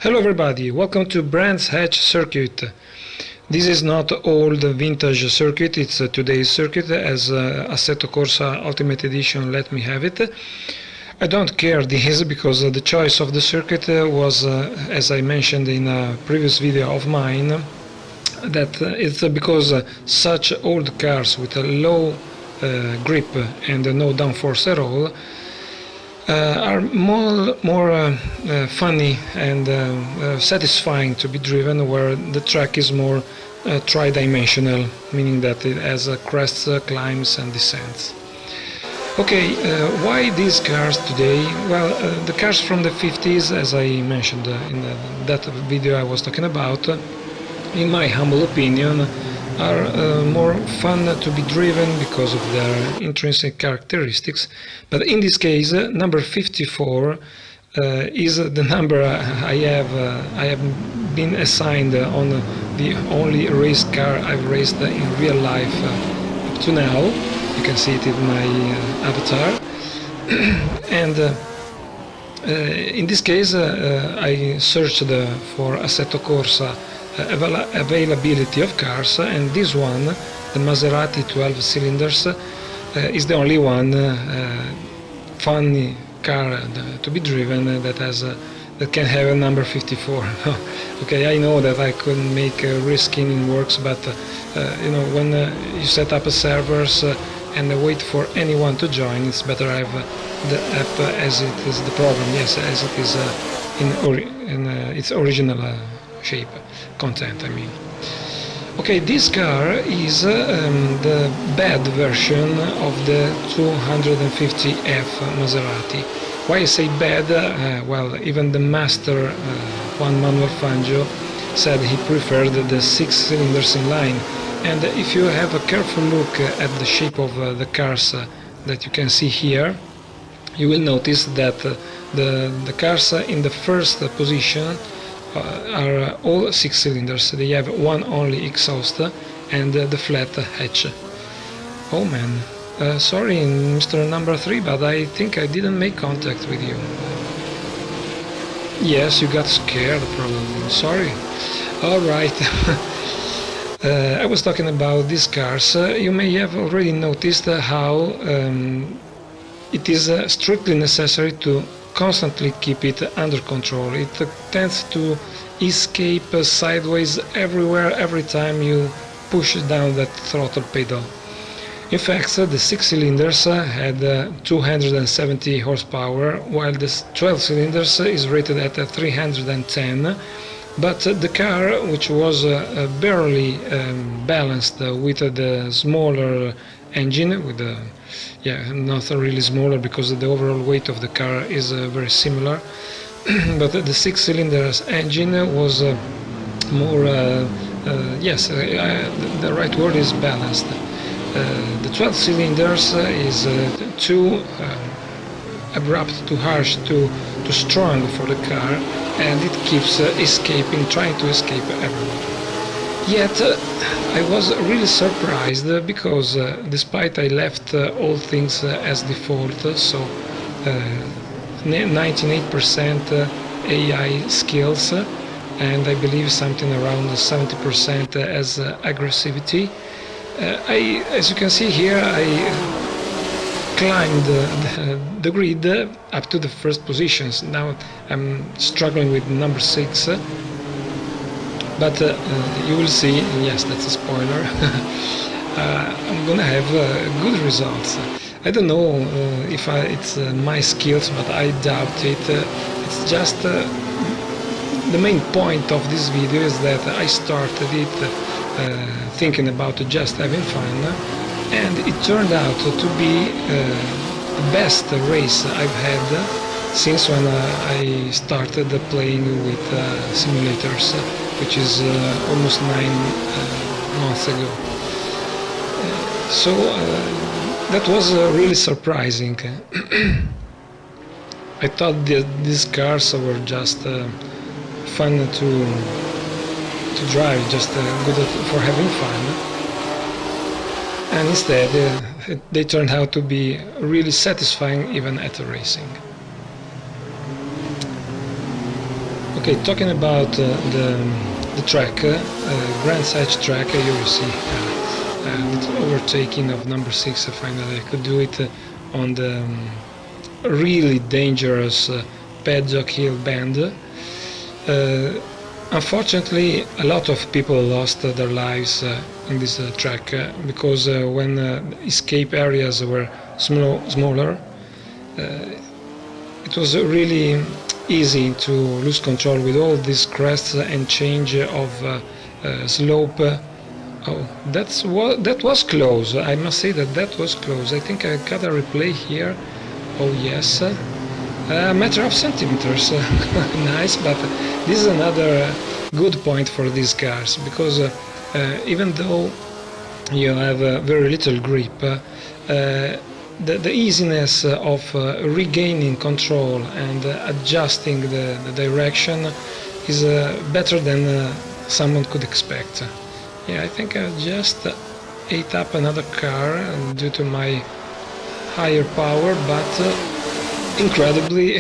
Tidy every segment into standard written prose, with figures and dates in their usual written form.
Hello everybody, welcome to Brands Hatch Circuit. This is not old vintage circuit, it's today's circuit as Assetto Corsa Ultimate Edition let me have it. I don't care this because the choice of the circuit was, as I mentioned in a previous video of mine, that it's because such old cars with a low grip and no downforce at all are more funny and satisfying to be driven, where the track is more tri-dimensional, meaning that it has crests, climbs and descents. Okay, why these cars today? Well, the cars from the 50s, as I mentioned in that video I was talking about, in my humble opinion, are more fun to be driven because of their intrinsic characteristics. But in this case, number 54 is the number I have been assigned on the only race car I've raced in real life up to now. You can see it in my avatar. And in this case, I searched for Assetto Corsa availability of cars, and this one, the Maserati 12 cylinders, is the only one funny car to be driven that can have a number 54. Okay, I know that I couldn't make reskinning works, but you know, when you set up a servers and wait for anyone to join, it's better have the app as it is the problem. Yes, as it is in its original shape, content I mean. Okay, this car is the bad version of the 250F Maserati. Why I say bad? Well, even the master Juan Manuel Fangio said he preferred the 6 cylinders in line. And if you have a careful look at the shape of the cars that you can see here, you will notice that the cars in the first position are all 6 cylinders. They have one only exhaust and the flat hatch. Oh man, sorry Mr. Number 3, but I think I didn't make contact with you. Yes, you got scared probably, sorry. Alright. I was talking about these cars. You may have already noticed how it is strictly necessary to constantly keep it under control. It tends to escape sideways everywhere every time you push down that throttle pedal. In fact, the 6 cylinders had 270 horsepower, while the 12 cylinders is rated at 310. But the car, which was barely balanced with the smaller engine, with the not really smaller because the overall weight of the car is very similar, but the 6 cylinders engine was more, yes, the right word is balanced. The 12 cylinders is too abrupt, too harsh, too strong for the car, and it keeps trying to escape everyone. Yet I was really surprised because despite I left all things as default, so 99% AI skills and I believe something around 70% as aggressivity, as you can see here, I climbed the grid up to the first positions. Now I'm struggling with number 6. But you will see, yes, that's a spoiler, I'm gonna have good results. I don't know if it's my skills, but I doubt it. It's just the main point of this video is that I started it thinking about just having fun, and it turned out to be the best race I've had since when I started playing with simulators, which is almost 9 months ago. So that was really surprising. I thought that these cars were just fun to drive, just good for having fun, and instead they turned out to be really satisfying even at racing. Okay, talking about the track, Brands Hatch track, you will see the overtaking of number 6. Finally, I could do it on the really dangerous paddock hill bend. Unfortunately, a lot of people lost their lives in this track because when escape areas were smaller, it was really easy to lose control with all these crests and change of slope. Oh, that was close. I must say that was close. I think I got a replay here. Oh yes, a matter of centimeters. Nice, but this is another good point for these cars, because even though you have very little grip, the easiness of regaining control and adjusting the direction is better than someone could expect. Yeah, I think I just ate up another car due to my higher power, but incredibly,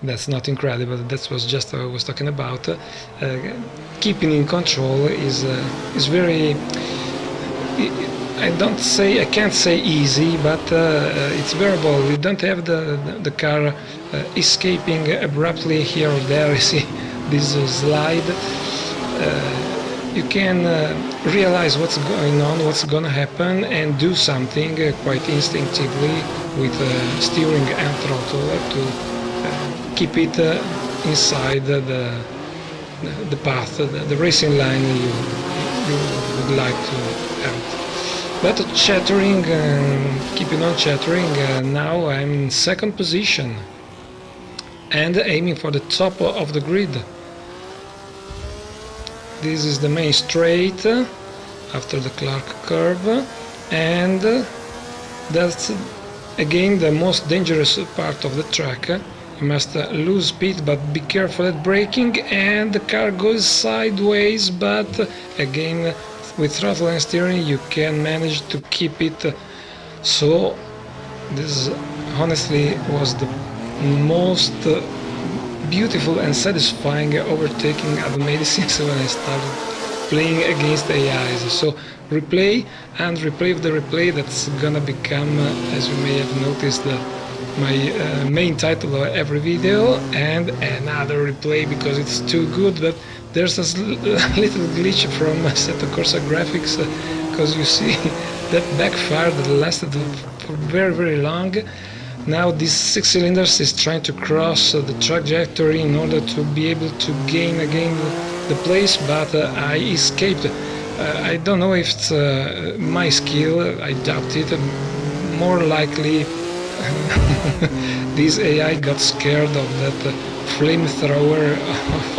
that's not incredible, that was just what I was talking about. Keeping in control is very, I can't say easy, but it's bearable. You don't have the car escaping abruptly here or there. You see this slide. You can realize what's going on, what's gonna happen, and do something quite instinctively with steering and throttle to keep it inside the path, the racing line you would like to have. But chattering, keeping on chattering, now I'm in second position and aiming for the top of the grid. This is the main straight after the Clark curve, and that's again the most dangerous part of the track. You must lose speed, but be careful at braking, and the car goes sideways, but again with throttle and steering you can manage to keep it. So this honestly was the most beautiful and satisfying overtaking I've made since when I started playing against AIs. So replay and replay of the replay, that's gonna become, as you may have noticed, my main title of every video, and another replay because it's too good. But there's a little glitch from Assetto Corsa graphics, because you see that backfire that lasted for very, very long. Now this 6 cylinders is trying to cross the trajectory in order to be able to gain again the place, but I escaped. I don't know if it's my skill, I doubt it. More likely this AI got scared of that flamethrower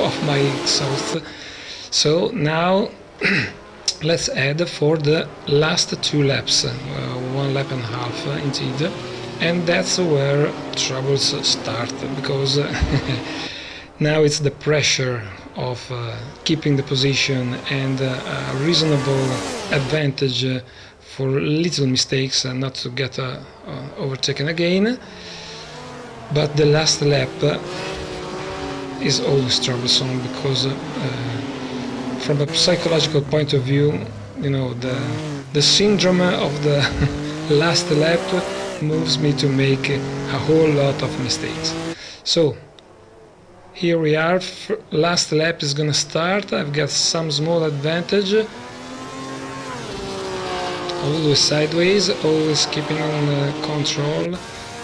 of my exhaust. So now let's add for the last 2 laps, 1 lap and a half indeed. And that's where troubles start, because now it's the pressure of keeping the position and a reasonable advantage for little mistakes and not to get overtaken again. But the last lap is always troublesome, because from a psychological point of view, you know, the syndrome of the last lap moves me to make a whole lot of mistakes. So here we are, last lap is gonna start. I've got some small advantage, always sideways, always keeping on control.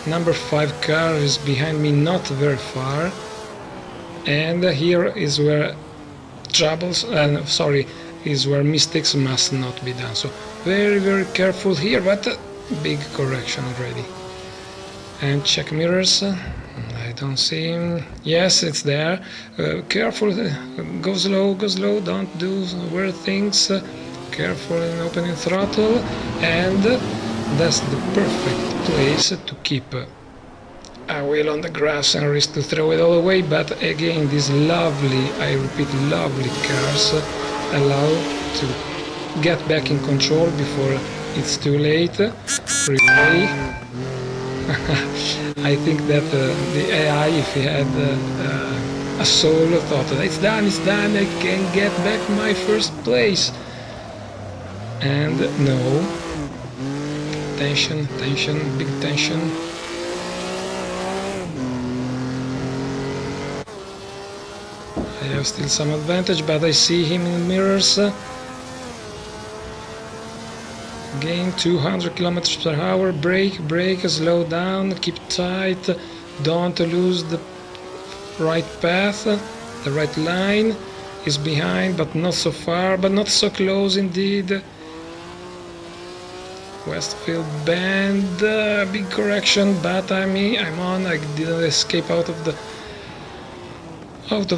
Number 5 car is behind me, not very far, and here is where troubles, is where mistakes must not be done. So very, very careful here, but big correction already. And check mirrors. I don't see him. Yes, it's there. Careful. Go slow. Don't do weird things. Careful in opening throttle. And that's the perfect place to keep a wheel on the grass and risk to throw it all away. But again, these lovely, I repeat, lovely cars allow to get back in control before it's too late. Replay. I think that the AI, if he had a solo thought, it's done, I can get back my first place. And no. Tension, big tension. I have still some advantage, but I see him in the mirrors. Gain 200 kilometers per hour, brake, slow down, keep tight, don't lose the right path, the right line. Is behind, but not so far, but not so close indeed. Westfield bend, big correction, but I'm on. I didn't escape out of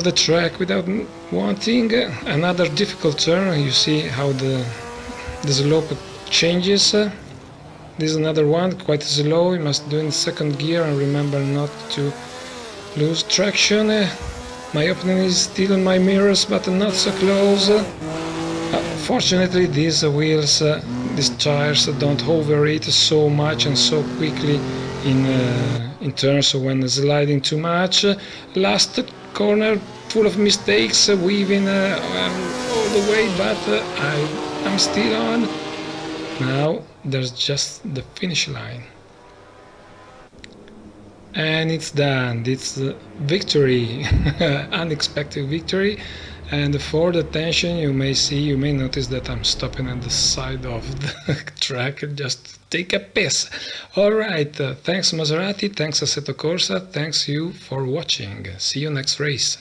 the track without wanting. Another difficult turn. You see how the slope changes. This is another one, quite slow. You must do in second gear and remember not to lose traction. My opening is still in my mirrors, but not so close. Fortunately, these wheels, these tires don't overheat so much and so quickly in turns when sliding too much. Last corner full of mistakes, weaving all the way, but I'm still on. Now there's just the finish line. And it's done. It's victory, unexpected victory. And for the tension, you may notice that I'm stopping at the side of the track just to take a piss. Alright, thanks Maserati, thanks Assetto Corsa, thanks you for watching. See you next race.